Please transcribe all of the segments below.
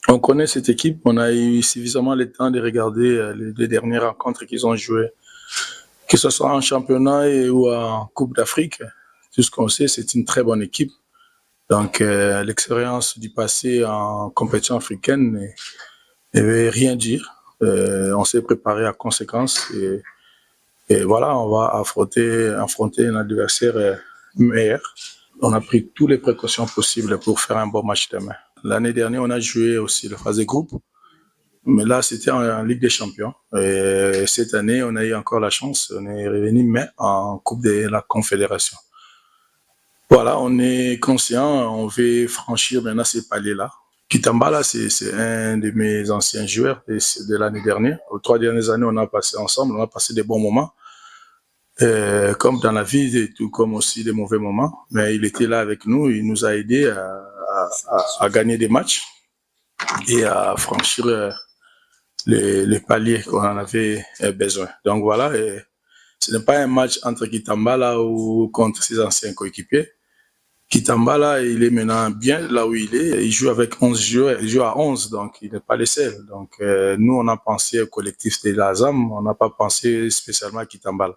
On connaît cette équipe, on a eu suffisamment le temps de regarder les deux dernières rencontres qu'ils ont jouées, que ce soit en championnat ou en Coupe d'Afrique. Tout ce qu'on sait, c'est une très bonne équipe. Donc, l'expérience du passé en compétition africaine ne veut rien dire. On s'est préparé à conséquence et voilà, on va affronter un adversaire meilleur. On a pris toutes les précautions possibles pour faire un bon match demain. L'année dernière, on a joué aussi la phase de groupe, mais là, c'était en Ligue des Champions. Et cette année, on a eu encore la chance, on est revenu, mais en Coupe de la Confédération. Voilà, on est conscient, on veut franchir maintenant ces paliers-là. Kitambala, c'est un de mes anciens joueurs de l'année dernière. Aux 3 dernières années, on a passé ensemble, on a passé des bons moments. Comme dans la vie, et tout comme aussi des mauvais moments. Mais il était là avec nous, il nous a aidés à gagner des matchs et à franchir les paliers qu'on en avait besoin. Donc voilà, et ce n'est pas un match entre Kitambala ou contre ses anciens coéquipiers. Kitambala, il est maintenant bien là où il est. Il joue avec 11 joueurs, il joue à 11, donc il n'est pas le seul. Donc nous, on a pensé au collectif de l'Azam, on n'a pas pensé spécialement à Kitambala.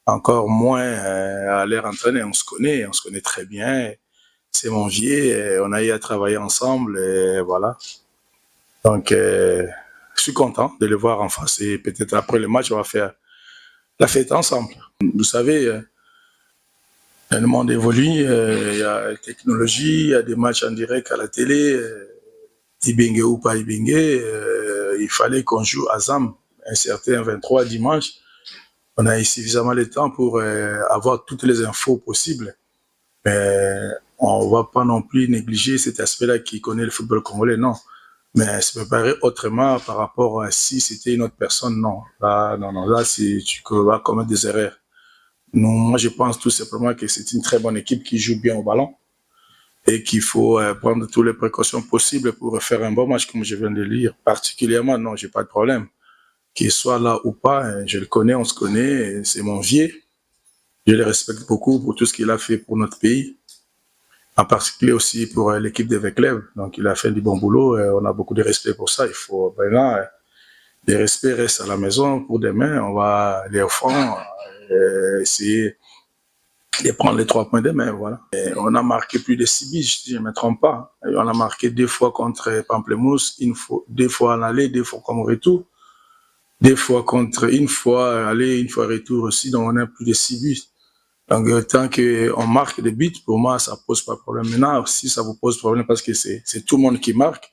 Encore moins à l'air entraîné, on se connaît très bien. C'est mon vieux, on a eu à travailler ensemble, et voilà. Donc, je suis content de le voir en face et peut-être après le match, on va faire la fête ensemble. Vous savez, le monde évolue, il y a la technologie, il y a des matchs en direct à la télé, Ibenge ou pas Ibenge, il fallait qu'on joue à ZAM un certain 23 dimanche. On a eu suffisamment de temps pour avoir toutes les infos possibles. Mais on ne va pas non plus négliger cet aspect-là qui connaît le football congolais, non. Mais se préparer autrement par rapport à si c'était une autre personne, non. Là, non, là, tu vas commettre des erreurs. Non, moi, je pense tout simplement que c'est une très bonne équipe qui joue bien au ballon et qu'il faut prendre toutes les précautions possibles pour faire un bon match, comme je viens de le dire. Particulièrement, non, j'ai pas de problème. Qu'il soit là ou pas, je le connais, on se connaît, c'est mon vieux. Je le respecte beaucoup pour tout ce qu'il a fait pour notre pays, en particulier aussi pour l'équipe de Veclev. Donc, il a fait du bon boulot, on a beaucoup de respect pour ça. Il faut maintenant, le respect reste à la maison pour demain. On va aller au fond, essayer de prendre les 3 points demain, voilà. Et on a marqué plus de 6 buts, si je ne me trompe pas. Et on a marqué 2 fois contre Pamplemousse, 2 fois en aller, 2 fois comme retour. 2 fois contre, 1 fois aller, 1 fois retour aussi, donc on a plus de 6 buts. Donc, tant qu'on marque des buts, pour moi, ça pose pas de problème. Maintenant, si ça vous pose problème parce que c'est tout le monde qui marque,